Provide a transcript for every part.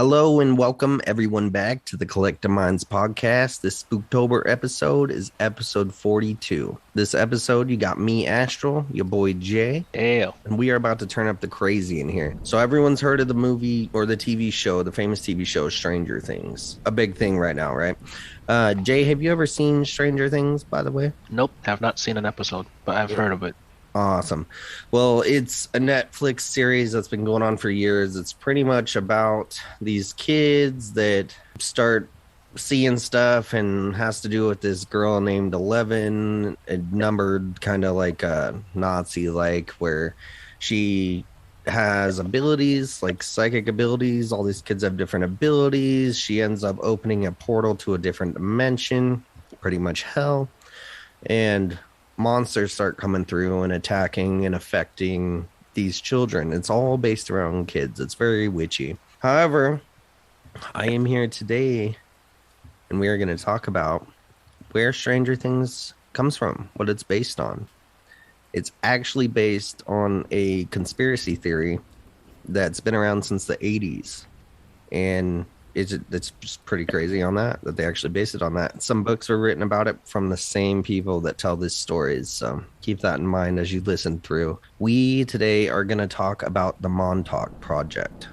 Hello and welcome everyone back to the Collective Minds podcast. This Spooktober episode is episode 42. This episode, you got me, Astral, your boy Jay, Ew. and we are about to turn up the crazy in here. So everyone's heard of the movie or the TV show, the famous TV show Stranger Things. A big thing right now, right? Jay, have you ever seen Stranger Things, by the way? Nope, have not seen an episode, but I've heard of it. Awesome. Well, it's a Netflix series that's been going on for years. It's pretty much about these kids that start seeing stuff and has to do with this girl named 11, numbered kind of like a Nazi like, where she has abilities like psychic abilities. All these kids have different abilities. She ends up opening a portal to a different dimension, pretty much hell. And monsters start coming through and attacking and affecting these children. It's all based around kids. It's very witchy. However, I am here today and we are going to talk about where Stranger Things comes from, what it's based on. It's actually based on a conspiracy theory that's been around since the 80s. And it's just pretty crazy on that they actually based it on that. Some books were written about it from the same people that tell these stories, so keep that in mind as you listen through. We today are going to talk about the Montauk Project.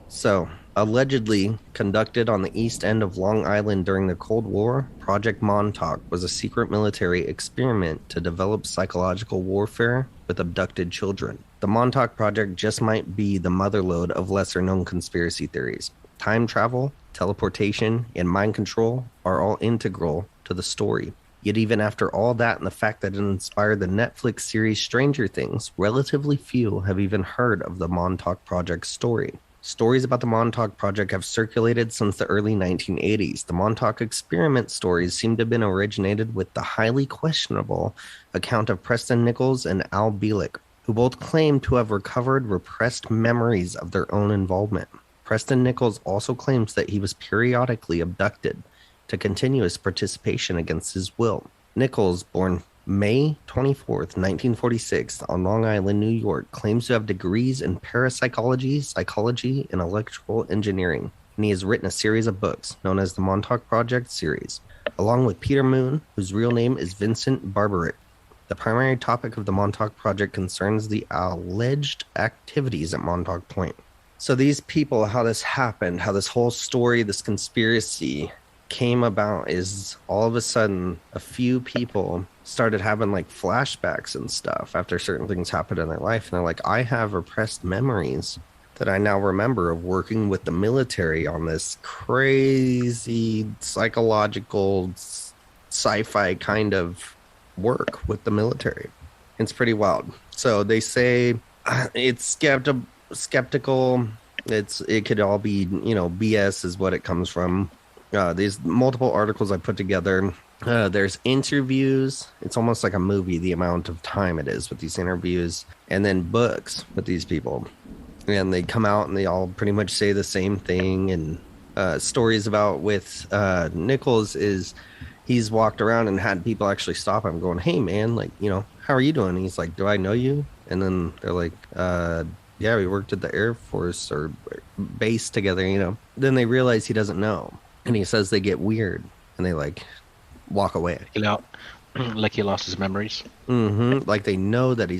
So, allegedly conducted on the east end of Long Island during the Cold War, Project Montauk was a secret military experiment to develop psychological warfare with abducted children. The Montauk Project just might be the motherlode of lesser-known conspiracy theories. Time travel, teleportation, and mind control are all integral to the story. Yet even after all that and the fact that it inspired the Netflix series Stranger Things, relatively few have even heard of the Montauk Project story. Stories about the Montauk Project have circulated since the early 1980s. The Montauk experiment stories seem to have been originated with the highly questionable account of Preston Nichols and Al Bielek, who both claim to have recovered repressed memories of their own involvement. Preston Nichols also claims that he was periodically abducted to continue his participation against his will. Nichols, born May 24th, 1946, on Long Island, New York, claims to have degrees in parapsychology, psychology, and electrical engineering, and he has written a series of books known as the Montauk Project series, along with Peter Moon, whose real name is Vincent Barbaric. The primary topic of the Montauk Project concerns the alleged activities at Montauk Point. So these people, how this happened, how this whole story, this conspiracy came about is all of a sudden a few people started having like flashbacks and stuff after certain things happened in their life. And they're like, I have repressed memories that I now remember of working with the military on this crazy psychological sci-fi kind of work with the military. It's pretty wild. So they say it's skeptical. It could all be, BS is what it comes from. These multiple articles I put together. There's interviews. It's almost like a movie, the amount of time it is with these interviews, and then books with these people. And they come out and they all pretty much say the same thing. And stories about with Nichols is he's walked around and had people actually stop him going, hey man, like, how are you doing? And he's like, do I know you? And then they're like, yeah, we worked at the Air Force or base together, Then they realize he doesn't know. And he says they get weird and they like walk away. Like he lost his memories. Like they know that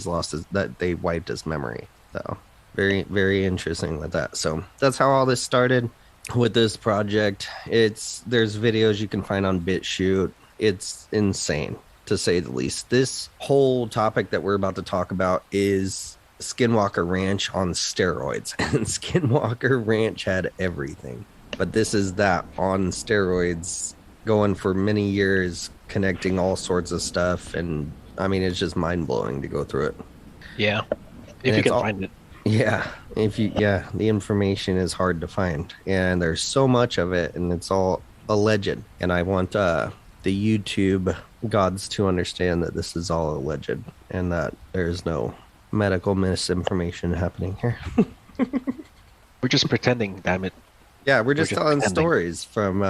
that they wiped his memory. So very, very interesting with that. So that's how all this started with this project. There's videos you can find on BitChute. It's insane, to say the least. This whole topic that we're about to talk about is Skinwalker Ranch on steroids, and Skinwalker Ranch had everything, but this is that on steroids, going for many years, connecting all sorts of stuff. And I mean, it's just mind-blowing to go through it. Yeah, if you can find it. Yeah, the information is hard to find, and there's so much of it, and it's all alleged. And I want the YouTube gods to understand that this is all alleged and that there's no medical misinformation happening here. We're just pretending, damn it. Yeah, we're just telling stories from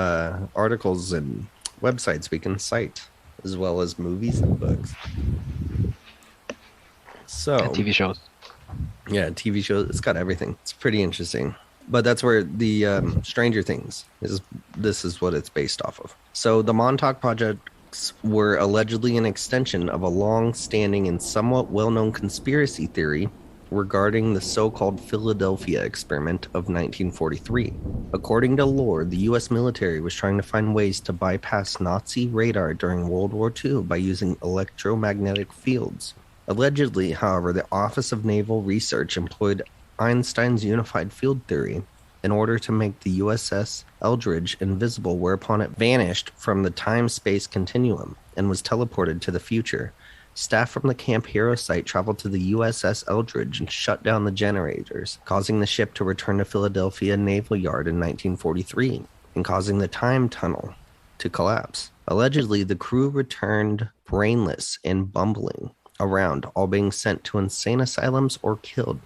articles and websites we can cite, as well as movies and books. So And TV shows. Yeah, TV shows. It's got everything. It's pretty interesting. But that's where the Stranger Things is. This is what it's based off of. So the Montauk projects were allegedly an extension of a long-standing and somewhat well-known conspiracy theory regarding the so-called Philadelphia experiment of 1943. According to lore, the U.S. military was trying to find ways to bypass Nazi radar during World War II by using electromagnetic fields. Allegedly, however, the Office of Naval Research employed Einstein's unified field theory in order to make the USS Eldridge invisible, whereupon it vanished from the time-space continuum and was teleported to the future. Staff from the Camp Hero site traveled to the USS Eldridge and shut down the generators, causing the ship to return to Philadelphia Naval Yard in 1943 and causing the time tunnel to collapse. Allegedly, the crew returned brainless and bumbling around, all being sent to insane asylums or killed.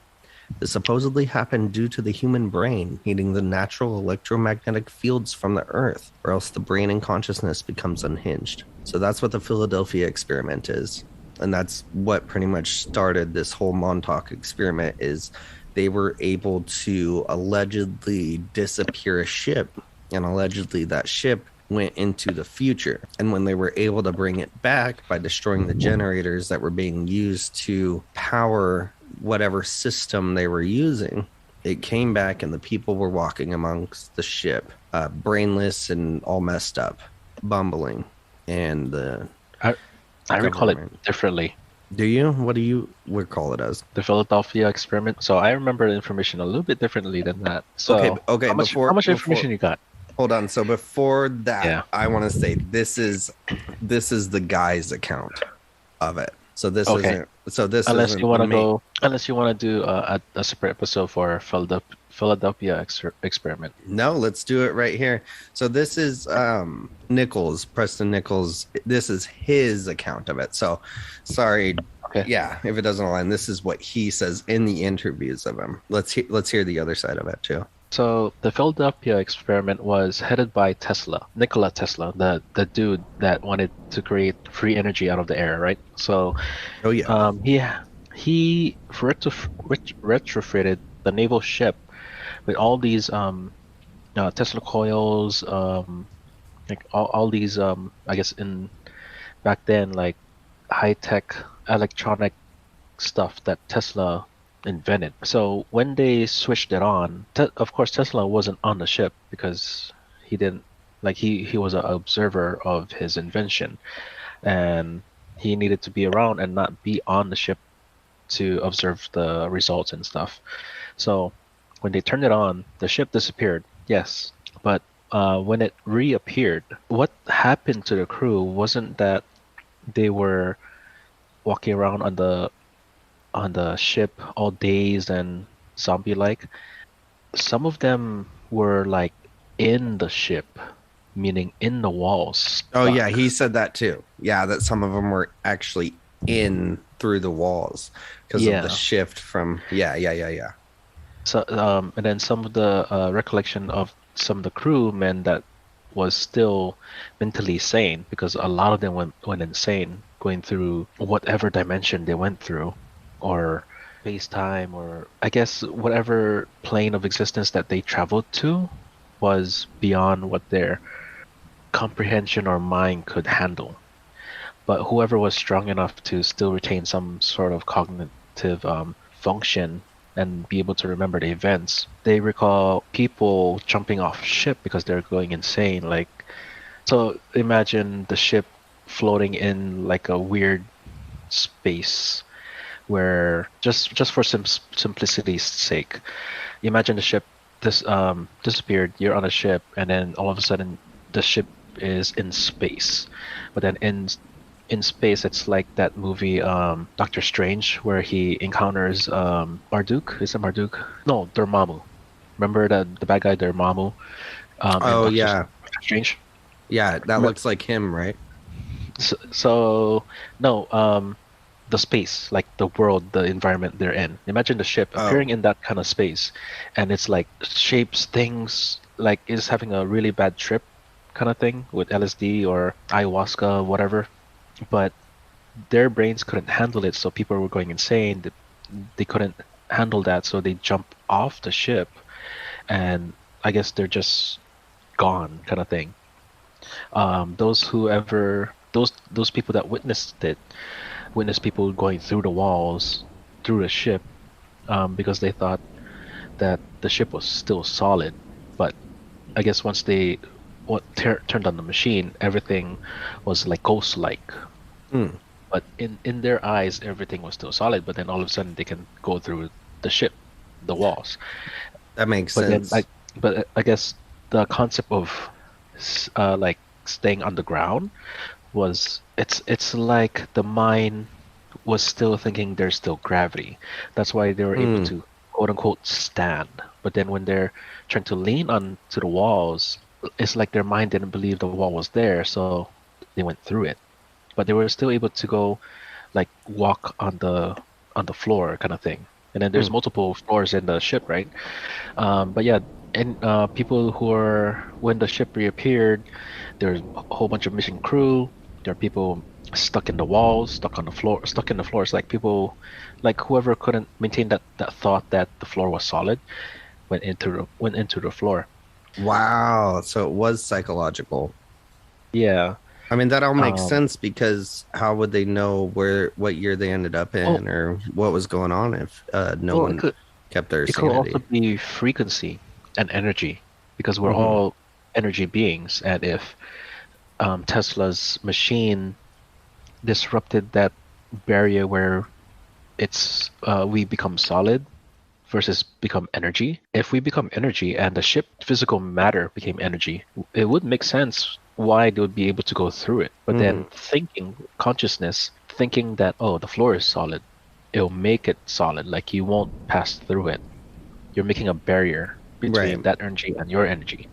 This supposedly happened due to the human brain needing the natural electromagnetic fields from the earth, or else the brain and consciousness becomes unhinged. So that's what the Philadelphia experiment is. And that's what pretty much started this whole Montauk experiment. Is they were able to allegedly disappear a ship, and allegedly that ship went into the future. And when they were able to bring it back by destroying the generators that were being used to power whatever system they were using, it came back and the people were walking amongst the ship, brainless and all messed up, bumbling. And I recall it differently. Do you? What do you recall it as? The Philadelphia experiment. So I remember the information a little bit differently than that. So okay. How much information you got? Hold on. So before that, I want to say this is the guy's account of it. So this isn't. So this unless you want to do a separate episode for Philadelphia experiment. No, let's do it right here. So this is Preston Nichols. This is his account of it. So sorry. Okay. Yeah, if it doesn't align, this is what he says in the interviews of him. Let's hear the other side of it too. So the Philadelphia experiment was headed by Nikola Tesla, the dude that wanted to create free energy out of the air, right? So, he retrofitted the naval ship with all these Tesla coils, like all these I guess in back then like high tech electronic stuff that Tesla invented. So when they switched it on, of course Tesla wasn't on the ship because he didn't he was an observer of his invention, and he needed to be around and not be on the ship to observe the results and stuff. So when they turned it on, the ship disappeared, yes, but when it reappeared, what happened to the crew wasn't that they were walking around on the ship all dazed and zombie-like. Some of them were like in the ship, meaning in the walls. Stuck. Oh yeah, he said that too. Yeah, that some of them were actually in through the walls because of the shift from yeah. So and then some of the recollection of some of the crewmen that was still mentally sane, because a lot of them went insane going through whatever dimension they went through, or space-time, or I guess whatever plane of existence that they traveled to was beyond what their comprehension or mind could handle. But whoever was strong enough to still retain some sort of cognitive function and be able to remember the events, they recall people jumping off ship because they're going insane. Like, so imagine the ship floating in like a weird space where just for simplicity's sake, imagine the ship disappeared, you're on a ship, and then all of a sudden the ship is in space. But then in space, it's like that movie Doctor Strange, where he encounters Marduk. Is it Marduk? No, Dormammu. Remember the bad guy Dormammu? Oh yeah, Doctor Strange. Yeah, that looks like him, right? So no, the space, like the world, the environment they're in. Imagine the ship appearing in that kind of space, and it's like shapes things like it's having a really bad trip kind of thing with LSD or ayahuasca, whatever. But their brains couldn't handle it, so people were going insane. They couldn't handle that, so they jumped off the ship, and I guess they're just gone, kind of thing. Those people that witnessed it, witnessed people going through the walls, through the ship, because they thought that the ship was still solid. But I guess once they turned on the machine, everything was like ghost-like. Hmm. But in their eyes, everything was still solid. But then all of a sudden, they can go through the ship, the walls. That makes But then, sense. I guess the concept of like staying underground was it's like the mind was still thinking there's still gravity. That's why they were able Hmm. to quote unquote stand. But then when they're trying to lean on to the walls, it's like their mind didn't believe the wall was there, so they went through it. But they were still able to go like walk on the floor kind of thing. And then Hmm. there's multiple floors in the ship, right? But yeah, and people who are when the ship reappeared, there's a whole bunch of missing crew. There are people stuck in the walls, stuck on the floor, stuck in the floors. Like people, like whoever couldn't maintain that thought that the floor was solid went into the floor. Wow. So it was psychological. Yeah. I mean, that all makes Um. sense because how would they know what year they ended up Well, in or what was going on if no well, one kept their it could also sanity? be frequency and energy because we're Hmm. all energy beings, and if Tesla's machine disrupted that barrier where we become solid versus become energy. If we become energy and the ship physical matter became energy, it would make sense why they would be able to go through it. But Hmm. then thinking consciousness, thinking that oh the floor is solid, it'll make it solid. Like you won't pass through it. You're making a barrier between Right. that energy and your energy,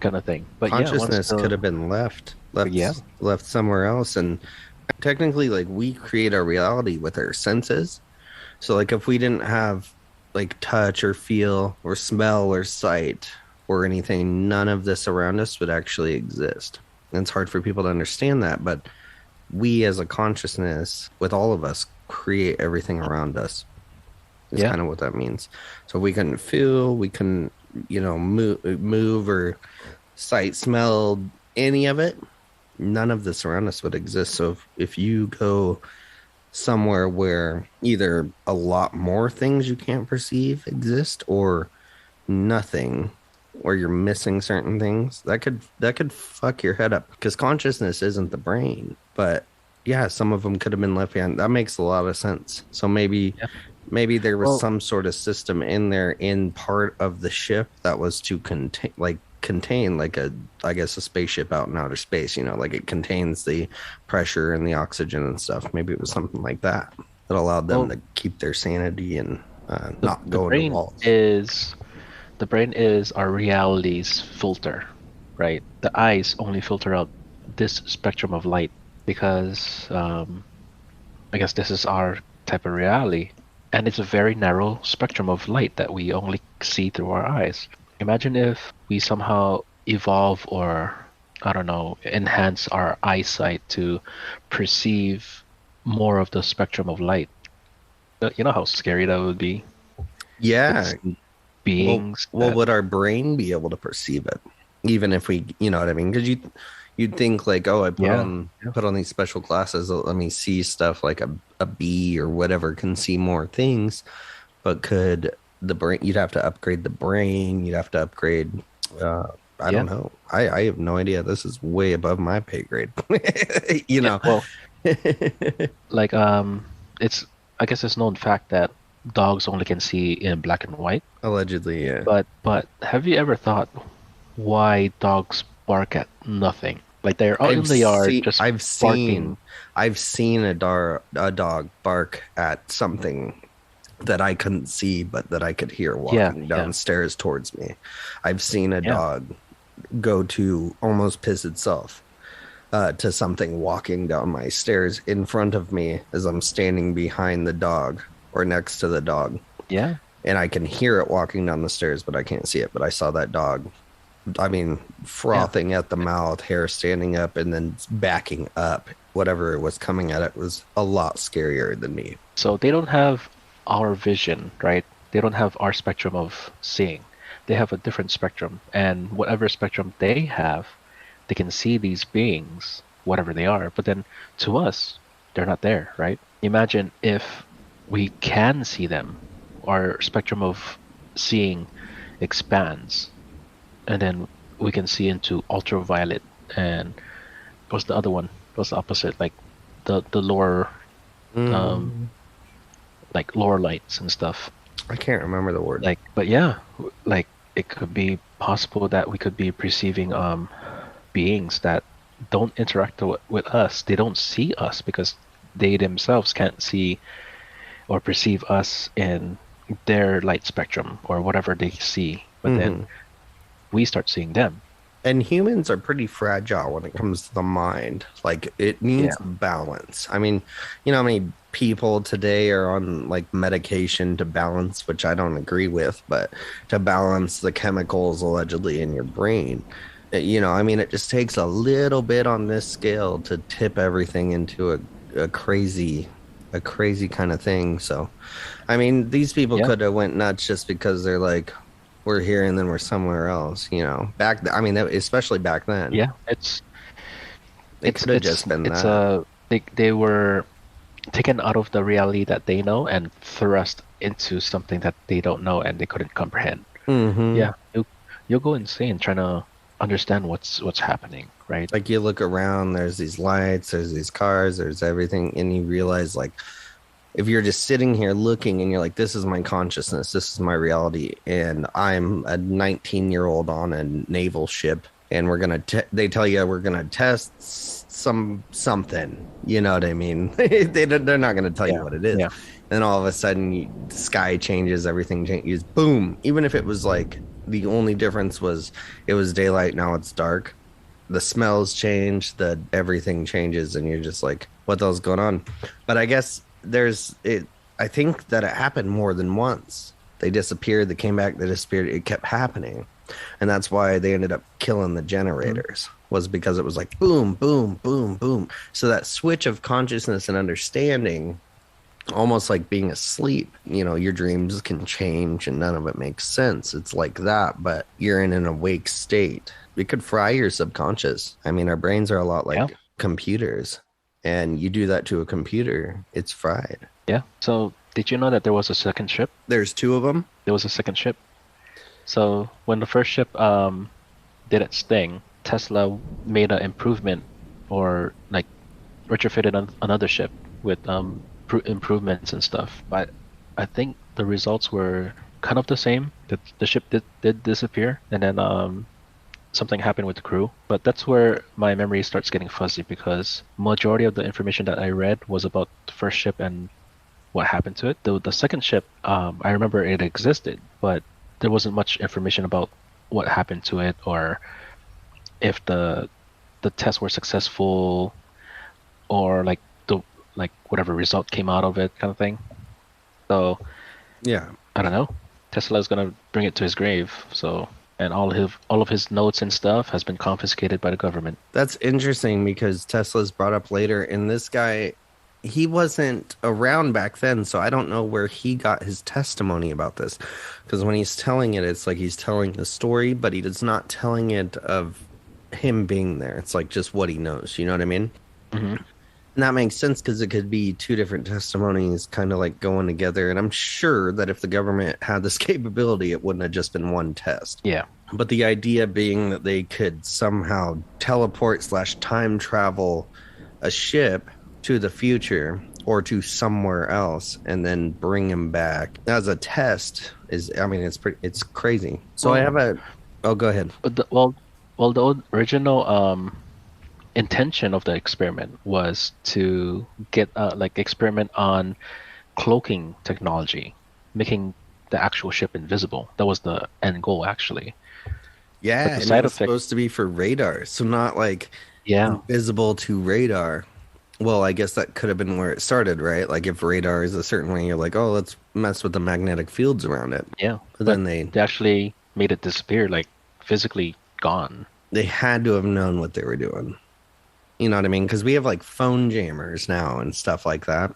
kind of thing. But yeah, once Consciousness the could have been yeah, left somewhere else. And technically, like we create our reality with our senses. So, like, if we didn't have like touch or feel or smell or sight or anything, none of this around us would actually exist. And it's hard for people to understand that, but we as a consciousness, with all of us, create everything around us. Is yeah. kind of what that means. So we couldn't feel, we couldn't, move or sight, smell any of it. None of this around us would exist. So if you go somewhere where either a lot more things you can't perceive exist or nothing, or you're missing certain things, that could fuck your head up because consciousness isn't the brain. But yeah, some of them could have been left behind. That makes a lot of sense. So Yeah. maybe there was Well, some sort of system in there in part of the ship that was to contain like a, I guess, a spaceship out in outer space, like it contains the pressure and the oxygen and stuff. Maybe it was something like that that allowed them well, to keep their sanity and the not the go into brain walls. is the brain is our reality's filter, right? The eyes only filter out this spectrum of light because I guess this is our type of reality. And it's a very narrow spectrum of light that we only see through our eyes. Imagine if we somehow evolve or, I don't know, enhance our eyesight to perceive more of the spectrum of light. You know how scary that would be to Yeah. see Well, beings well, that, would our brain be able to perceive it, even if we, you know what I mean? Because you'd think like, oh, I put yeah, on yeah, put on these special glasses, let me see stuff like a bee or whatever can see more things. But could the brain? You'd have to upgrade the brain. You'd have to upgrade. Uh, I yeah, don't know. I have no idea. This is way above my pay grade. you yeah. know. Well, like it's I guess it's known fact that dogs only can see in black and white. Allegedly, yeah. But have you ever thought why dogs bark at nothing? Like they're out in I've the yard seen just I've barking. seen I've seen a dog bark at something that I couldn't see but that I could hear Yeah, walking yeah, downstairs towards me. I've seen a yeah, dog go to almost piss itself to something walking down my stairs in front of me as I'm standing behind the dog or next to the dog. yeah, And I can hear it walking down the stairs, but I can't see it. But I saw that dog, I mean, yeah. frothing at the mouth, hair standing up and then backing up. Whatever it was coming at it was a lot scarier than me. So they don't have our vision, right? They don't have our spectrum of seeing. they have a different spectrum, and whatever spectrum they have, they can see these beings, whatever they are. But then to us, they're not there, right? Imagine if we can see them, our spectrum of seeing expands, and then we can see into ultraviolet and what's the other one? What's the opposite? Like the lower um Mm, like lower lights and stuff. I can't remember the word. Like, but yeah, like it could be possible that we could be perceiving beings that don't interact with us. They don't see us because they themselves can't see or perceive us in their light spectrum or whatever they see. But then Hmm. we start seeing them. And humans are pretty fragile when it comes to the mind. Like it Yeah. needs balance. I mean, you know how many people today are on like medication to balance, which I don't agree with, but to balance the chemicals allegedly in your brain. You know, I mean, it just takes a little bit on this scale to tip everything into a a crazy kind of thing. So, I mean, these people Yeah. could have went nuts just because they're like, we're here and then we're somewhere else, you know. I mean, especially back then, Yeah. it could have just been It's that. they were taken out of the reality that they know and thrust into something that they don't know and they couldn't comprehend. Hmm. Yeah, you'll go insane trying to understand what's happening, right? Like you look around, there's these lights, there's these cars, there's everything, and you realize like if you're just sitting here looking and you're like, this is my consciousness, this is my reality, and I'm a 19-year-old on a naval ship, and they tell you we're gonna test something, you know what I mean? They're not gonna tell you Yeah, what it is. yeah, Then all of a sudden, the sky changes, everything changes, boom. Even if it was like the only difference was it was daylight, now it's dark. The smells change, the everything changes, and you're just like, what the hell's going on? But I guess there's it. I think that it happened more than once. They disappeared, they came back, they disappeared. It kept happening, and that's why they ended up killing the mhm, generators. Was because it was like boom, boom, boom, boom. So that switch of consciousness and understanding, almost like being asleep, you know, your dreams can change and none of it makes sense. It's like that, but you're in an awake state. It could fry your subconscious. I mean, our brains are a lot yeah, like computers, and you do that to a computer, it's fried. yeah. So did you know that there was a second ship? There's two of them. There was a second ship. So when the first ship did its thing, Tesla made an improvement or like retrofitted another ship with improvements and stuff. But I think the results were kind of the same. That the ship did disappear, and then something happened with the crew. But that's where my memory starts getting fuzzy because majority of the information that I read was about the first ship and what happened to it. The second ship, I remember it existed, but there wasn't much information about what happened to it or if the tests were successful or like whatever result came out of it kind of thing. So Yeah. I don't know. Tesla is gonna bring it to his grave. So and all of his notes and stuff has been confiscated by the government. That's interesting because Tesla's brought up later, and this guy, he wasn't around back then, so I don't know where he got his testimony about this. Because when he's telling it, it's like he's telling the story, but he is not telling it of him being there. It's like just what he knows. You know what I mean? Hmm. And that makes sense because it could be two different testimonies kind of like going together. And I'm sure that if the government had this capability, it wouldn't have just been one test. Yeah. But the idea being that they could somehow teleport slash time travel a ship to the future or to somewhere else and then bring him back as a test is, I mean, it's crazy. So I have Well, oh, go ahead. but the original intention of the experiment was to get like experiment on cloaking technology, making the actual ship invisible. That was the end goal, actually. But Yeah. the And it side was effect, supposed to be for radar. So not like yeah, invisible to radar. Well, I guess that could have been where it started, right? Like if radar is a certain way, you're like, oh, let's mess with the magnetic fields around it. yeah. But But then they actually made it disappear, like physically gone. they had to have known what they were doing. You know what I mean? Because we have like phone jammers now and stuff like that.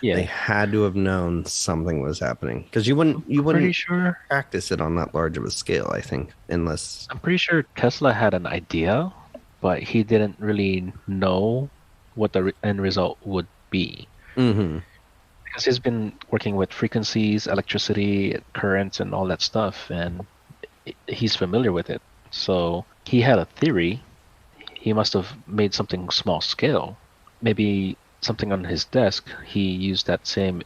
They Yeah, had to have known something was happening because I'm you pretty wouldn't sure. practice it on that large of a scale, I think, unless. I'm pretty sure Tesla had an idea, but he didn't really know what the end result would be Hmm. because he's been working with frequencies, electricity, currents, and all that stuff, and he's familiar with it. So he had a theory. He must have made something small scale, maybe something on his desk. He used that same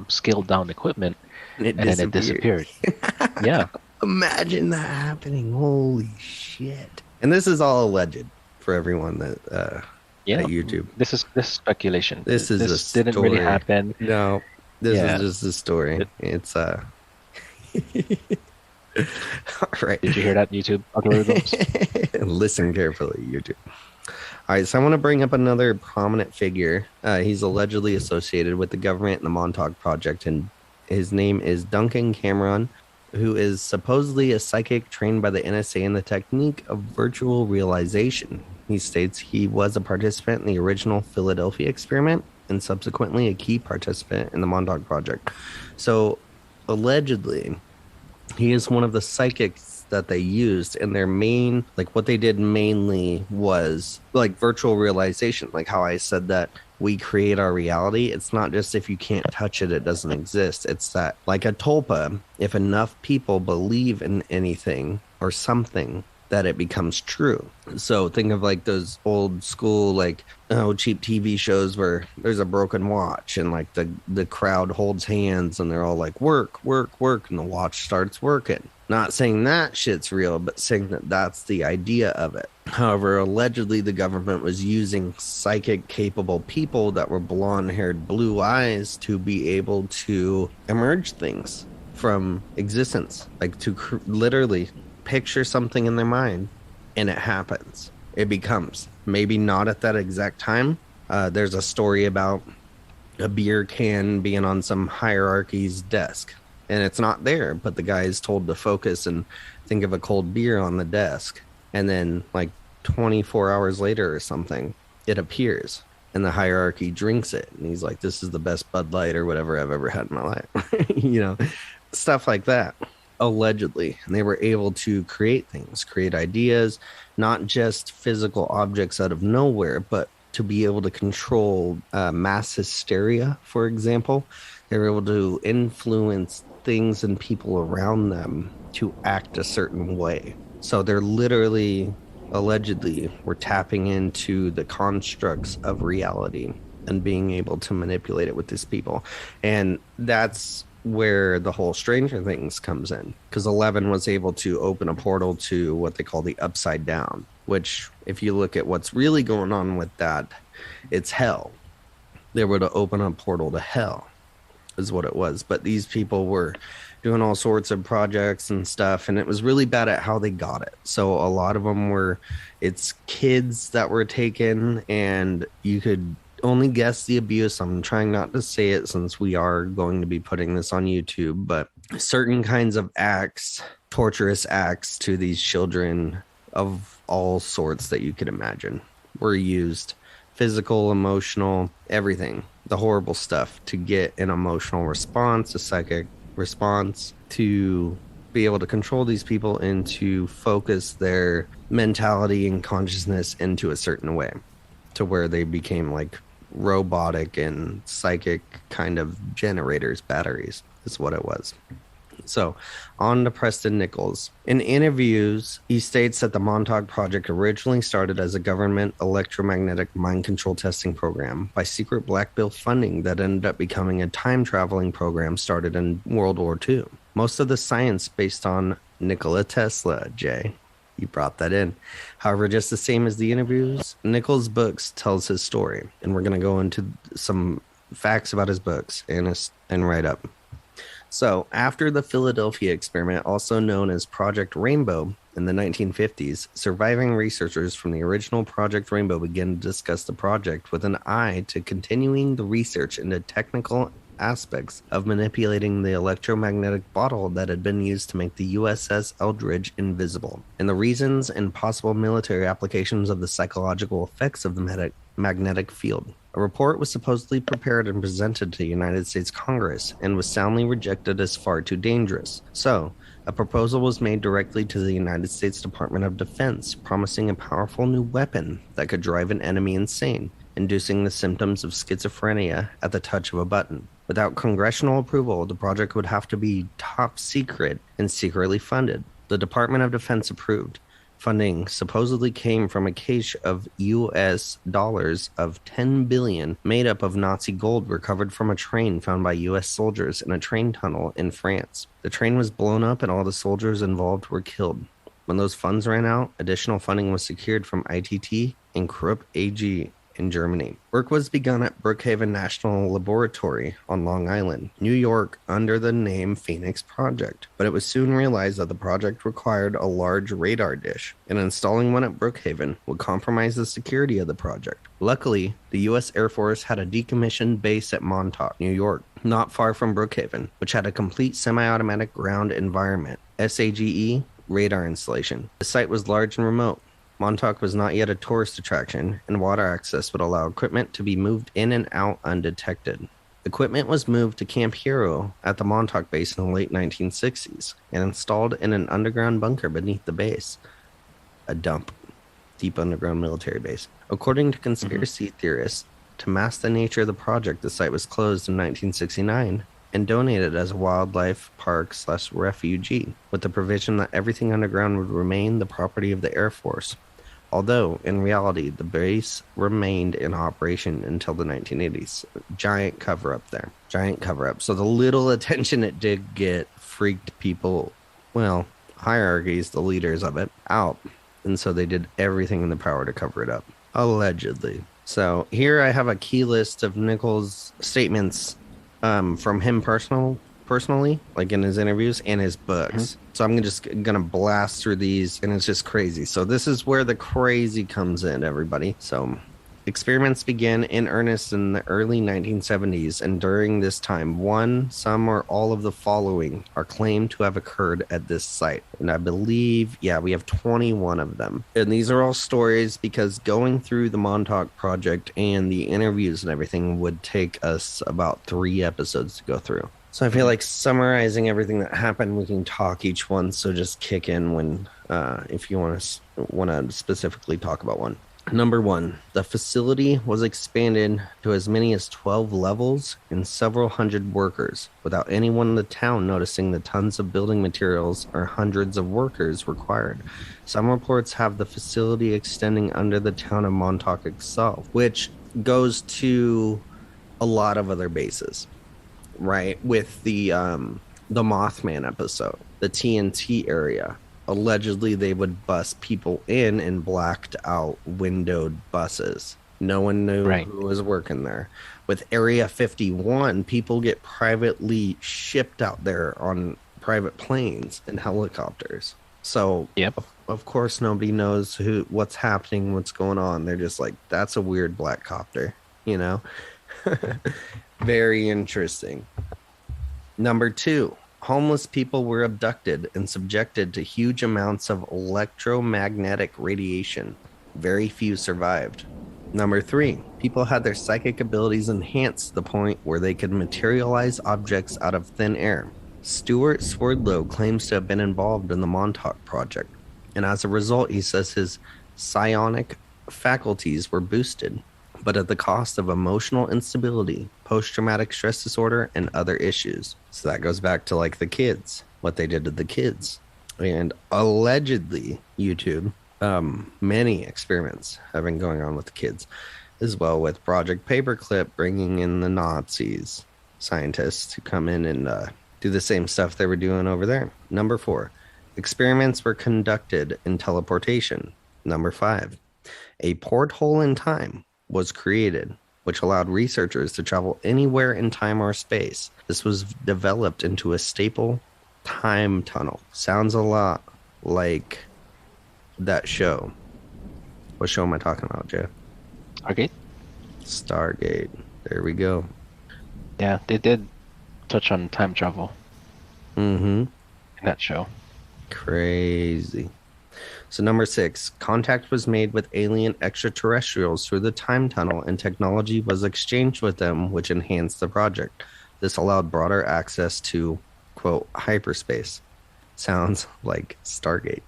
scaled down equipment, And it and then it disappeared. disappeared. Yeah, Imagine that happening. Holy shit. And this is all alleged for everyone that yeah. at YouTube. This is speculation. This is a This didn't really story. happen. No, this is Yeah. just a story. Did, It's all right. did you hear that, YouTube algorithms? Listen carefully, YouTube. All right, so I want to bring up another prominent figure. He's allegedly associated with the government and the Montauk Project, and his name is Duncan Cameron, who is supposedly a psychic trained by the NSA in the technique of virtual realization. He states he was a participant in the original Philadelphia experiment and subsequently a key participant in the Montauk Project. So, allegedly, he is one of the psychics that they used, and their main, like what they did mainly was like virtual realization, like how I said that we create our reality. It's not just if you can't touch it, it doesn't exist. It's that, like a tulpa, if enough people believe in anything or something, that it becomes true. So think of like those old school, like, oh, cheap TV shows where there's a broken watch and like the crowd holds hands and they're all like, work, work, work, and the watch starts working. Not saying that shit's real, but saying that that's the idea of it. However, allegedly the government was using psychic capable people that were blonde haired, blue eyes to be able to emerge things from existence, like to literally picture something in their mind and it happens. It becomes, maybe not at that exact time. There's a story about a beer can being on some hierarchy's desk and it's not there, but the guy is told to focus and think of a cold beer on the desk. And then, like 24 hours later or something, it appears and the hierarchy drinks it. And he's like, this is the best Bud Light or whatever I've ever had in my life. You know, stuff like that. Allegedly, and they were able to create things, create ideas, not just physical objects out of nowhere, but to be able to control mass hysteria, for example. They were able to influence things and people around them to act a certain way. So they're literally, allegedly, we're tapping into the constructs of reality and being able to manipulate it with these people. And that's where the whole Stranger Things comes in, because 11 was able to open a portal to what they call the Upside Down, which, if you look at what's really going on with that, it's hell. They were to open a portal to hell, is what it was. But these people were doing all sorts of projects and stuff, and it was really bad at how they got it. So a lot of them were, it's kids that were taken, and you could only guess the abuse. I'm trying not to say it since we are going to be putting this on YouTube, but certain kinds of acts, torturous acts to these children of all sorts that you could imagine were used, physical, emotional, everything, the horrible stuff, to get an emotional response, a psychic response, to be able to control these people and to focus their mentality and consciousness into a certain way to where they became like robotic and psychic kind of generators, batteries is what it was. So, on to Preston Nichols. In interviews, he states that the Montauk Project originally started as a government electromagnetic mind control testing program by secret black bill funding that ended up becoming a time traveling program started in World War II. Most of the science based on Nikola Tesla, Jay. You brought that in. However, just the same as the interviews, Nichols' books tells his story, and we're going to go into some facts about his books and write up. So, after the Philadelphia experiment, also known as Project Rainbow, in the 1950s, surviving researchers from the original Project Rainbow began to discuss the project with an eye to continuing the research into technical aspects of manipulating the electromagnetic bottle that had been used to make the USS Eldridge invisible, and the reasons and possible military applications of the psychological effects of the magnetic field. A report was supposedly prepared and presented to the United States Congress and was soundly rejected as far too dangerous. So, a proposal was made directly to the United States Department of Defense, promising a powerful new weapon that could drive an enemy insane, inducing the symptoms of schizophrenia at the touch of a button. Without congressional approval, the project would have to be top secret and secretly funded. The Department of Defense approved. Funding supposedly came from a cache of US dollars of 10 billion made up of Nazi gold recovered from a train found by US soldiers in a train tunnel in France. The train was blown up and all the soldiers involved were killed. When those funds ran out, additional funding was secured from ITT and Krupp AG in Germany. Work was begun at Brookhaven National Laboratory on Long Island, New York, under the name Phoenix Project. But it was soon realized that the project required a large radar dish, and installing one at Brookhaven would compromise the security of the project. Luckily, the U.S. Air Force had a decommissioned base at Montauk, New York, not far from Brookhaven, which had a complete semi-automatic ground environment, SAGE, radar installation. The site was large and remote. Montauk was not yet a tourist attraction, and water access would allow equipment to be moved in and out undetected. Equipment was moved to Camp Hero at the Montauk base in the late 1960s and installed in an underground bunker beneath the base, a dump, deep underground military base. According to conspiracy theorists, to mask the nature of the project, the site was closed in 1969 and donated as a wildlife park/refugee, with the provision that everything underground would remain the property of the Air Force. Although, in reality, the base remained in operation until the 1980s. Giant cover-up there. Giant cover-up. So the little attention it did get freaked people, well, hierarchies, the leaders of it, out. And so they did everything in their power to cover it up. Allegedly. So here I have a key list of Nichols' statements from him personally, like in his interviews and his books. So I'm just gonna blast through these, and it's just crazy. So this is where the crazy comes in, everybody. So experiments began in earnest in the early 1970s, and during this time, one, some, or all of the following are claimed to have occurred at this site. And I believe, we have 21 of them. And these are all stories because going through the Montauk project and the interviews and everything would take us about 3 episodes to go through. So I feel like summarizing everything that happened, we can talk each one. So just kick in when, if you want to specifically talk about one. Number 1, the facility was expanded to as many as 12 levels and several hundred workers, without anyone in the town noticing the tons of building materials or hundreds of workers required. Some reports have the facility extending under the town of Montauk itself, which goes to a lot of other bases, right? With the Mothman episode, the TNT area. Allegedly, they would bus people in blacked out windowed buses. No one knew who was working there. With Area 51, people get privately shipped out there on private planes and helicopters. So, of course, nobody knows what's happening, what's going on. They're just like, that's a weird black copter, you know? Very interesting. Number 2. Homeless people were abducted and subjected to huge amounts of electromagnetic radiation. Very few survived. Number 3, people had their psychic abilities enhanced to the point where they could materialize objects out of thin air. Stuart Swerdlow claims to have been involved in the Montauk project, and as a result, he says his psionic faculties were boosted, but at the cost of emotional instability, post-traumatic stress disorder, and other issues. So that goes back to like the kids, what they did to the kids. And allegedly, YouTube, many experiments have been going on with the kids, as well with Project Paperclip, bringing in the Nazis, scientists to come in and do the same stuff they were doing over there. Number 4, experiments were conducted in teleportation. Number 5, a porthole in time was created, which allowed researchers to travel anywhere in time or space. This was developed into a staple time tunnel. Sounds a lot like that show. What show am I talking about, Jeff? Stargate? Stargate. There we go. Yeah, they did touch on time travel Mm-hmm. in that show. Crazy. So, number six, contact was made with alien extraterrestrials through the time tunnel, and technology was exchanged with them, which enhanced the project. This allowed broader access to, quote, hyperspace. Sounds like Stargate.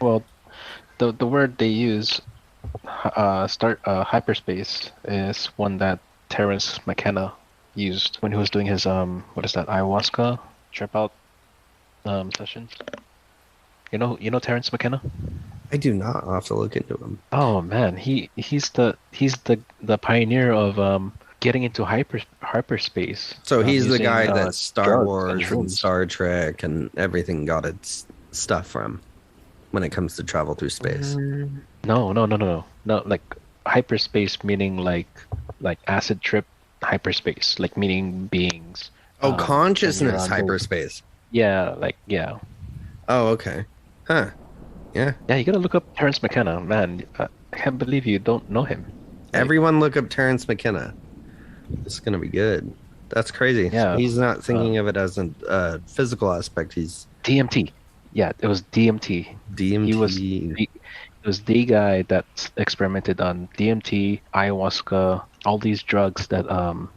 Well, the word they use, start hyperspace, is one that Terence McKenna used when he was doing his what is that, ayahuasca trip out sessions. You know Terence McKenna? I do not. I'll have to look into them. Oh man, he's the pioneer of getting into hyperspace So he's the using guy that Star drugs and Wars and shrooms. Star Trek and everything got its stuff from when it comes to travel through space. No, no, no, no, no, no. Like hyperspace meaning like acid trip hyperspace, like meaning beings. Oh, When you're consciousness on those, hyperspace. yeah, like yeah, Oh, okay. Huh. Yeah. yeah. You gotta look up Terence McKenna, man. I can't believe you don't know him. Like, Everyone look up Terrence McKenna. It's gonna be good. That's crazy. So yeah, he's not uh, thinking of it as a physical aspect. He's DMT. Yeah, it was DMT. He was DMT. he was the guy that experimented on DMT, ayahuasca, all these drugs that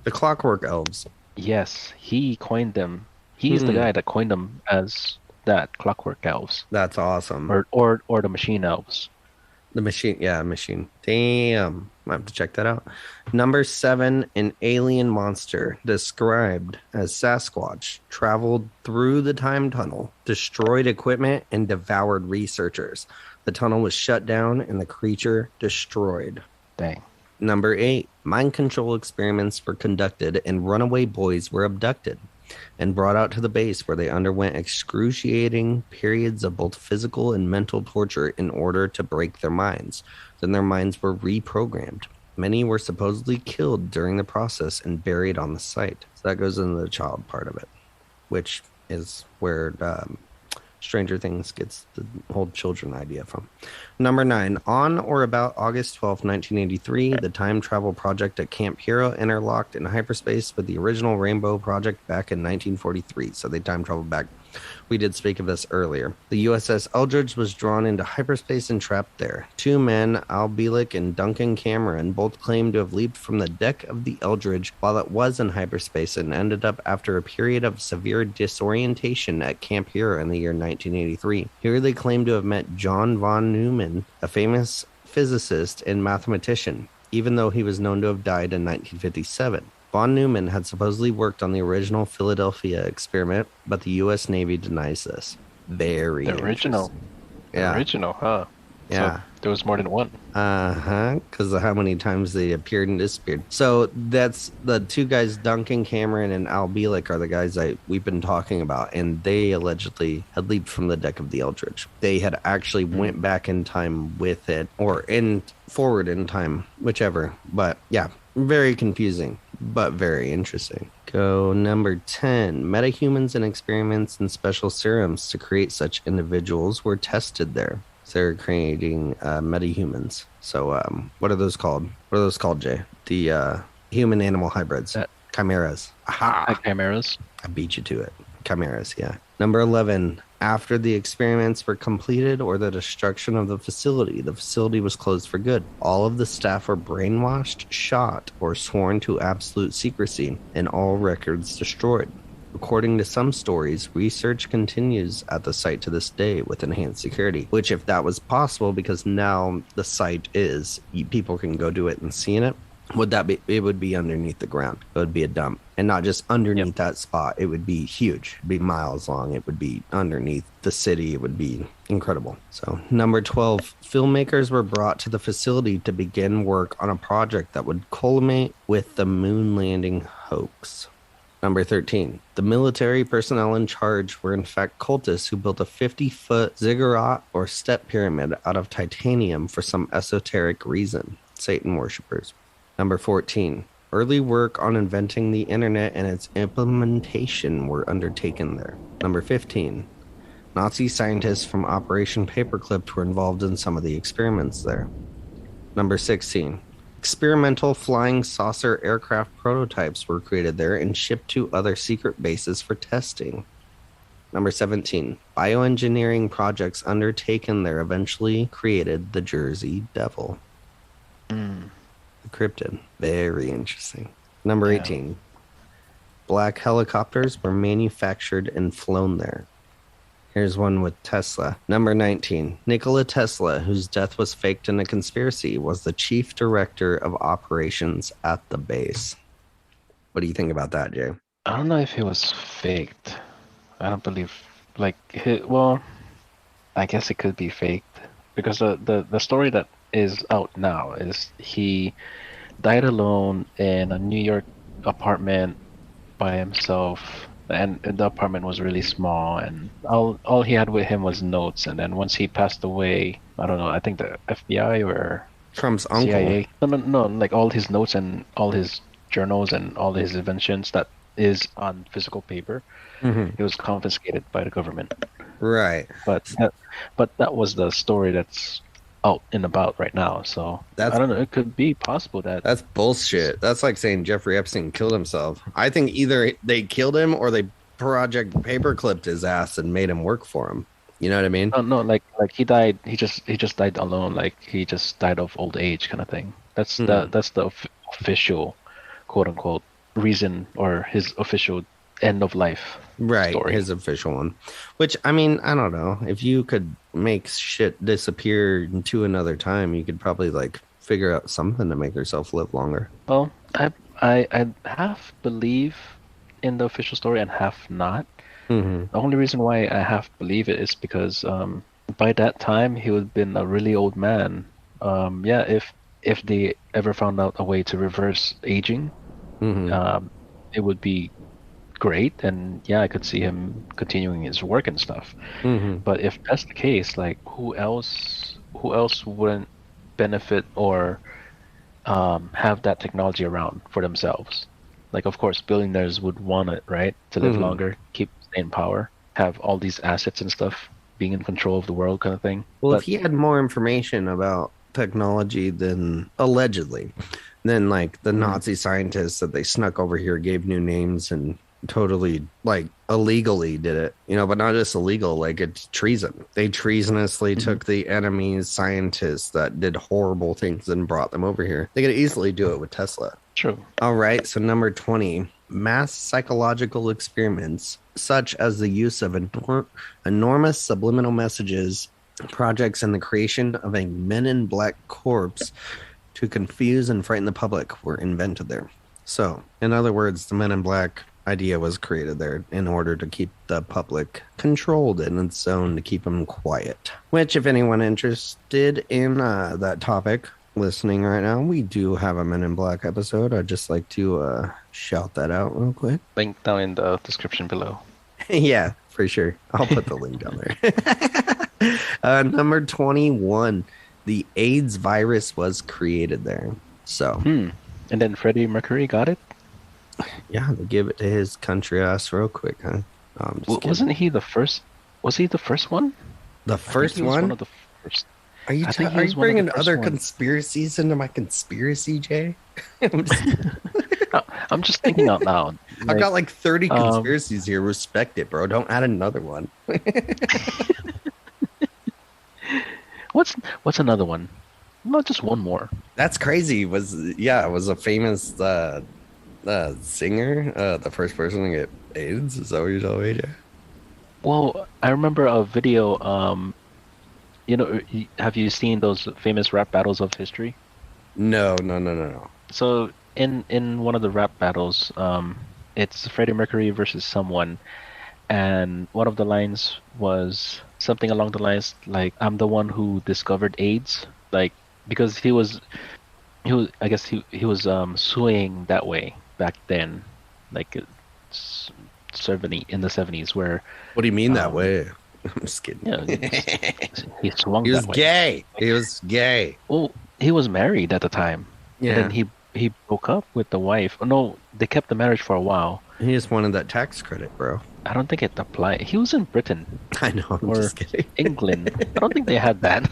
The Clockwork Elves. yes, he coined them. He's the Hmm. guy that coined them as that clockwork elves That's awesome. or the machine elves. The machine, yeah, machine. Damn. I have to check that out. Number seven, an alien monster described as Sasquatch traveled through the time tunnel, destroyed equipment, and devoured researchers. The tunnel was shut down and the creature destroyed. Dang. Number eight, mind control experiments were conducted and runaway boys were abducted and brought out to the base where they underwent excruciating periods of both physical and mental torture in order to break their minds. Then their minds were reprogrammed. Many were supposedly killed during the process and buried on the site. So that goes into the child part of it, which is where Stranger Things gets the whole children idea from. Number nine, on or about August 12th, 1983, the time travel project at Camp Hero interlocked in hyperspace with the original Rainbow Project back in 1943. So they time traveled back. We did speak of this earlier. The USS Eldridge was drawn into hyperspace and trapped there. Two men, Al Bielek and Duncan Cameron, both claimed to have leaped from the deck of the Eldridge while it was in hyperspace and ended up after a period of severe disorientation at Camp Hero in the year 1983. Here they claimed to have met John von Neumann, a famous physicist and mathematician, even though he was known to have died in 1957. Von Neumann had supposedly worked on the original Philadelphia experiment, but the U.S. Navy denies this. Very The original. interesting. The Yeah, original, huh? So yeah. there was more than one. Uh-huh, because of how many times they appeared and disappeared. So that's the two guys, Duncan Cameron and Al Bielek, are the guys we've been talking about, and they allegedly had leaped from the deck of the Eldridge. They had actually went back in time with it, or in forward in time, whichever. But yeah, very confusing, but very interesting. Go number 10. Metahumans and experiments and special serums to create such individuals were tested there. So they're creating metahumans. So what are those called? What are those called, Jay? The human animal hybrids. That Chimeras. Aha! chimeras. I beat you to it. Chimeras, yeah. Number 11. After the experiments were completed or the destruction of the facility was closed for good. All of the staff were brainwashed, shot, or sworn to absolute secrecy, and all records destroyed. According to some stories, research continues at the site to this day with enhanced security, which if that was possible, because now the site is, people can go do it and see it, would that be, it would be underneath the ground. It would be a dump. And not just underneath Yep. that spot. It would be huge. It'd be miles long. It would be underneath the city. It would be incredible. So number 12, filmmakers were brought to the facility to begin work on a project that would culminate with the moon landing hoax. Number 13, the military personnel in charge were in fact cultists who built a 50-foot ziggurat or step pyramid out of titanium for some esoteric reason. Satan worshippers. Number 14, early work on inventing the internet and its implementation were undertaken there. Number 15, Nazi scientists from Operation Paperclip were involved in some of the experiments there. Number 16, Experimental flying saucer aircraft prototypes were created there and shipped to other secret bases for testing. Number 17, bioengineering projects undertaken there eventually created the Jersey Devil. Mm, The cryptid. Very interesting. Number yeah. 18, black helicopters were manufactured and flown there. Here's one with Tesla. Number 19, Nikola Tesla, whose death was faked in a conspiracy, was the chief director of operations at the base. What do you think about that, Jay? I don't know if it was faked. I don't believe, like, well, I guess it could be faked because the story that is out now is he died alone in a New York apartment by himself, and the apartment was really small, and all he had with him was notes. And then once he passed away, I don't know, I think the FBI or Trump's uncle. CIA, no, like all his notes and all his journals and all his inventions that is on physical paper, Mm-hmm. it was confiscated by the government. Right. But that was the story that's out and about right now. So That's I don't know. It could be possible that that's bullshit. That's like saying Jeffrey Epstein killed himself. I think either they killed him or they project paper clipped his ass and made him work for him. You know what I mean? no, like he died. He just died alone. Like he just died of old age, kind of thing. Hmm. That's the official, quote unquote, reason or his official end of life Right, story. his official one. Which I mean, I don't know. If you could make shit disappear to another time, you could probably like figure out something to make yourself live longer. Well, I half believe in the official story and half not. Hmm. The only reason why I half believe it is because by that time he would have been a really old man. Yeah, if they ever found out a way to reverse aging, Hmm. it would be great, and yeah, I could see him continuing his work and stuff. Hmm. But if that's the case, like who else wouldn't benefit or have that technology around for themselves? Like, of course, billionaires would want it, right? To live Hmm. longer, keep staying in power, have all these assets and stuff, being in control of the world kind of thing. Well, if But he had more information about technology than allegedly, then like the mm, Nazi scientists that they snuck over here gave new names and totally like illegally did it, but not just illegal, like it's treason. They treasonously mhm, took the enemy's scientists that did horrible things and brought them over here. They could easily do it with Tesla. true. All right, so number 20, mass psychological experiments such as the use of enormous subliminal messages projects and the creation of a men in black corpse to confuse and frighten the public were invented there. So, in other words, the men in black idea was created there in order to keep the public controlled in its zone, to keep them quiet. Which, if anyone interested in that topic listening right now, we do have a Men in Black episode. I'd just like to shout that out real quick. Link down in the description below. Yeah, for sure. I'll put the link down there. Number 21, the AIDS virus was created there. So, And then Freddie Mercury got it. yeah, they give it to his country ass real quick, huh? No, I'm just kidding. Wasn't he the first? Was he the first one? The I think first he was one one? of the first. Are you I think he are was you one of the bringing first other ones. conspiracies into my conspiracy, Jay? I'm just- I'm just thinking out loud. I've got like 30 um, conspiracies here. Respect it, bro. Don't add another one. what's another one? Not just one more. That's crazy. It was a famous singer, the first person to get AIDS. Is that what you're telling me, Jay? Well, I remember a video. Have you seen those famous rap battles of history? No, no, no, no, no. So in one of the rap battles, it's Freddie Mercury versus someone, and one of the lines was something along the lines like, "I'm the one who discovered AIDS," like because I guess he was suing that way back then, like it's 70 in the 70s, where What do you mean that um, way? I'm just kidding. he swung He was that way. gay. He was gay. Well, he was married at the time, and then Yeah. he broke up with the wife. Oh, no, they kept the marriage for a while. He just wanted that tax credit, bro. I don't think it applied. He was in Britain I know. I'm or just kidding. England. I don't think they had that.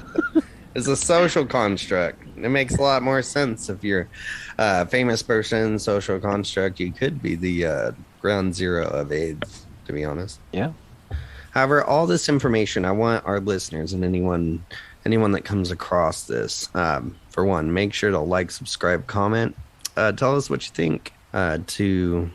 It's a social construct. It makes a lot more sense if you're a famous person, social construct. You could be the ground zero of AIDS, to be honest. Yeah. However, all this information, I want our listeners and anyone that comes across this, for one, make sure to like, subscribe, comment, tell us what you think, to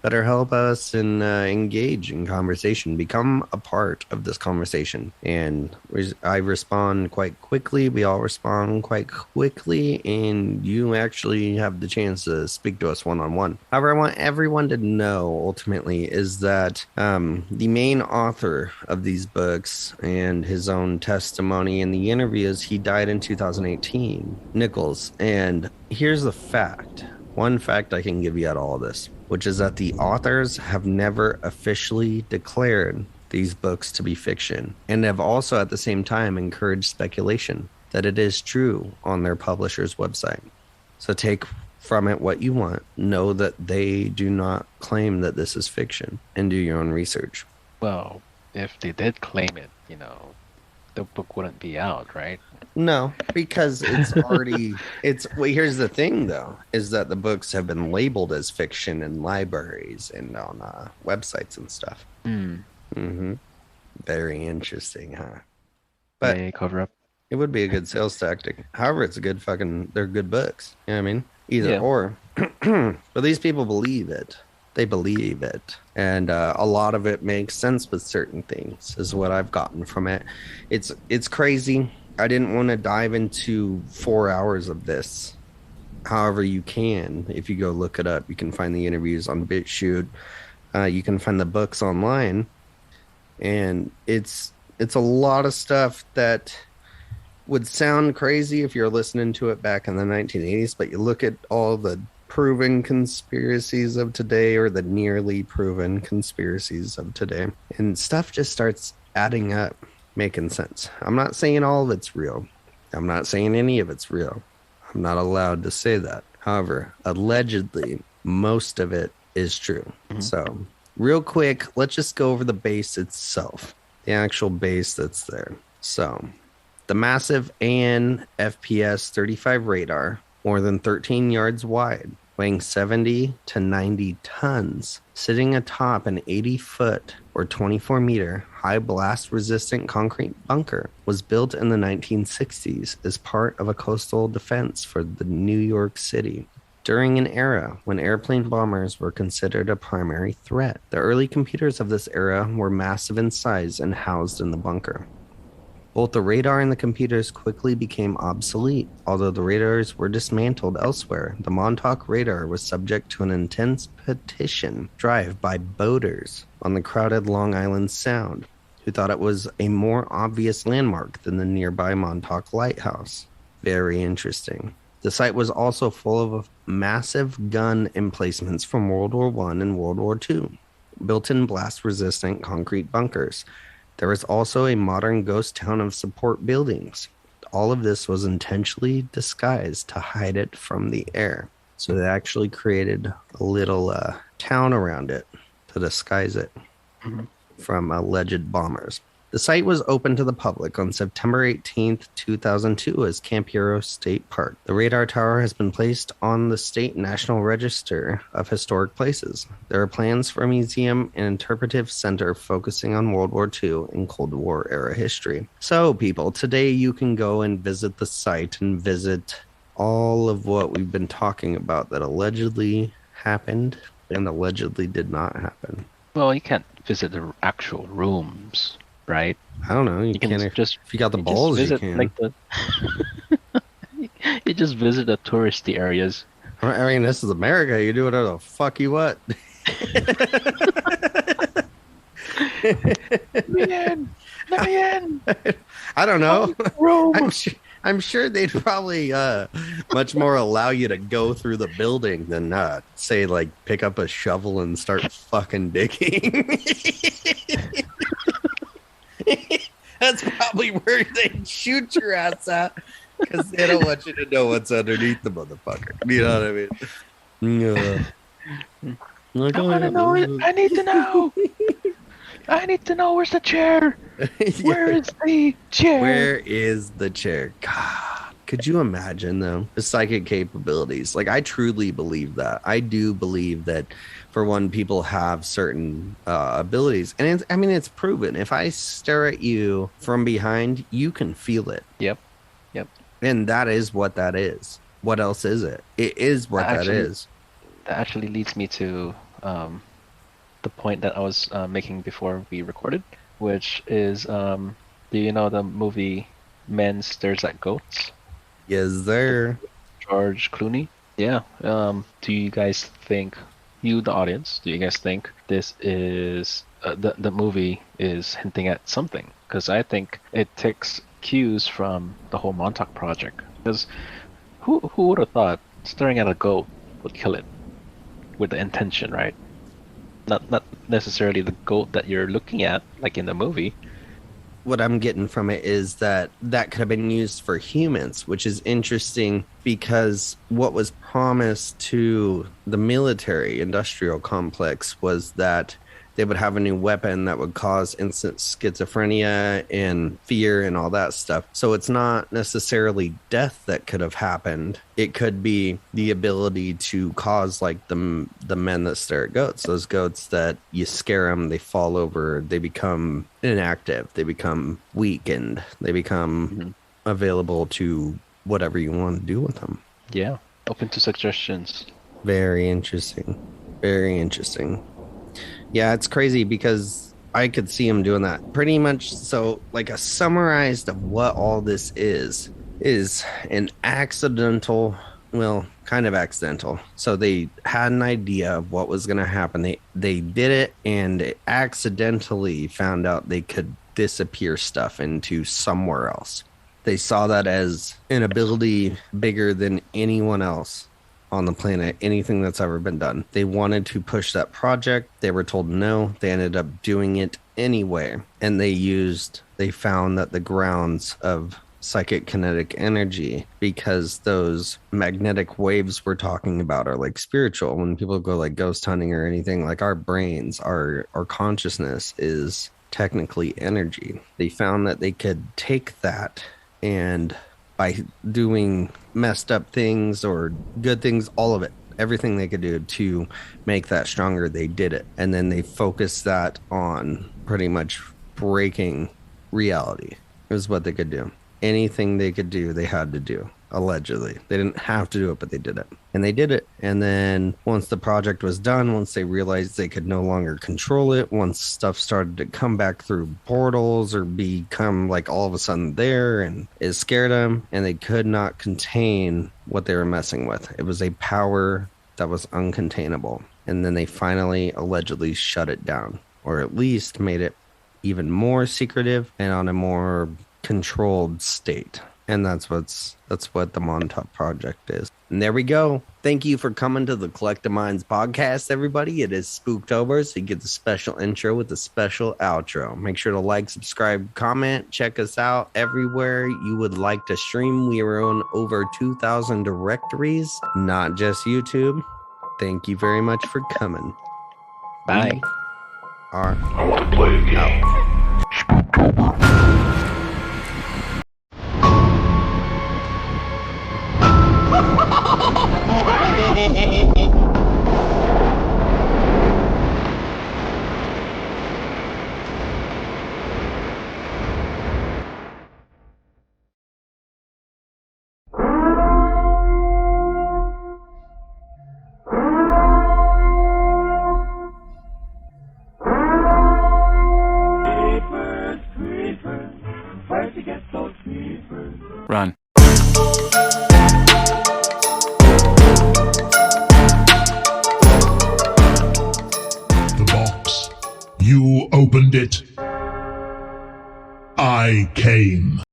better help us and engage in conversation, become a part of this conversation. And I respond quite quickly. We all respond quite quickly, and you actually have the chance to speak to us one-on-one. However, I want everyone to know ultimately is that the main author of these books and his own testimony in the interviews, he died in 2018, Nichols. And here's the fact. One fact I can give you out of all of this, which is that the authors have never officially declared these books to be fiction, and have also at the same time encouraged speculation that it is true on their publisher's website. So take from it what you want. Know that they do not claim that this is fiction, and do your own research. Well, if they did claim it, the book wouldn't be out, right? No, because it's already well, here's the thing though, is that the books have been labeled as fiction in libraries and on websites and stuff. Very interesting, huh? But They cover up. it would be a good sales tactic. However, it's a good they're good books. You know what I mean? Either or. But these people believe it. They believe it. And a lot of it makes sense with certain things is what I've gotten from it. It's crazy. I didn't want to dive into 4 hours of this. However, you can. If you go look it up, you can find the interviews on BitChute. You can find the books online. And it's a lot of stuff that would sound crazy if you're listening to it back in the 1980s. But you look at all the proven conspiracies of today, or the nearly proven conspiracies of today, and stuff just starts adding up, making sense. I'm not saying all of it's real. I'm not saying any of it's real. I'm not allowed to say that. However, allegedly, most of it is true. So, real quick, let's just go over the base itself, the actual base that's there. So, the massive AN FPS 35 radar, more than 13 yards wide, weighing 70 to 90 tons, sitting atop an 80-foot or 24-meter high blast-resistant concrete bunker, was built in the 1960s as part of a coastal defense for the New York City. During an era when airplane bombers were considered a primary threat, the early computers of this era were massive in size and housed in the bunker. Both the radar and the computers quickly became obsolete. Although the radars were dismantled elsewhere, the Montauk radar was subject to an intense petition drive by boaters on the crowded Long Island Sound, who thought it was a more obvious landmark than the nearby Montauk Lighthouse. Very interesting. The site was also full of massive gun emplacements from World War I and World War II, built-in blast-resistant concrete bunkers. There was also a modern ghost town of support buildings. All of this was intentionally disguised to hide it from the air. So they actually created a little town around it to disguise it from alleged bombers. The site was open to the public on September 18th, 2002 as Camp Hero State Park. The radar tower has been placed on the State National Register of Historic Places. There are plans for a museum and interpretive center focusing on World War II and Cold War era history. So, people, today you can go and visit the site and visit all of what we've been talking about that allegedly happened and allegedly did not happen. Well, you can't visit the actual rooms, right? I don't know. You can just if you got the balls, you can. Like you just visit the touristy areas. I mean, this is America. You do whatever the fuck you want. Let me in. I don't know. I'm sure they'd probably much more allow you to go through the building than say like pick up a shovel and start fucking digging. That's probably where they'd shoot your ass at, because they don't want you to know what's underneath the motherfucker. You know what I mean? Yeah. Like, I want to know it. I need to know. I need to know, where's the chair? Where is the chair? Where is the chair? God. Could you imagine though the psychic capabilities? Like, I truly believe that. I do believe that, for one, people have certain abilities, and I mean, it's proven. If I stare at you from behind, you can feel it, Yep. Yep. and that is what that is. What else is it? It is That what that actually is. that actually leads me to the point that I was making before we recorded, which is, do you know the movie Men Stares at Goats? Is With there? George Clooney? Yeah. Do you guys think, you the audience, do you guys think this is the movie is hinting at something? Because I think it takes cues from the whole Montauk project. Because who would have thought staring at a goat would kill it with the intention, right? Not necessarily the goat that you're looking at, like in the movie. What I'm getting from it is that that could have been used for humans, which is interesting because what was promised to the military industrial complex was that they would have a new weapon that would cause instant schizophrenia and fear and all that stuff. So it's not necessarily death that could have happened. It could be the ability to cause, like, the men that stare at goats, those goats that you scare them, they fall over, they become inactive, they become weakened, they become available to whatever you want to do with them. Yeah. Open to suggestions. Very interesting. Very interesting. Yeah, it's crazy because I could see him doing that pretty much. So, like, a summarized of what all this is an accidental, well, kind of accidental. So they had an idea of what was going to happen. They did it, and they accidentally found out they could disappear stuff into somewhere else. They saw that as an ability bigger than anyone else on the planet, anything that's ever been done. They wanted to push that project. They were told no. They ended up doing it anyway. And they found that the grounds of psychic kinetic energy, because those magnetic waves we're talking about are like spiritual. When people go like ghost hunting or anything, like, our brains, our consciousness is technically energy. They found that they could take that, and by doing messed up things or good things, all of it, everything they could do to make that stronger, they did it. And then they focused that on pretty much breaking reality. It was what they could do. Anything they could do, they had to do. Allegedly, they didn't have to do it, but they did it, and they did it. And then once the project was done, once they realized they could no longer control it, once stuff started to come back through portals or become like all of a sudden there, and it scared them, and they could not contain what they were messing with. It was a power that was uncontainable. And then they finally allegedly shut it down, or at least made it even more secretive and on a more controlled state. And that's what the Montauk project is. And there we go. Thank you for coming to the Collective Minds podcast, everybody. It is Spooktober, so you get the special intro with the special outro. Make sure to like, subscribe, comment. Check us out everywhere you would like to stream. We are on over 2,000 directories, not just YouTube. Thank you very much for coming. Bye. We are I want to play a game. out. Where'd you get those creepers? Run. The box. You opened it. I came.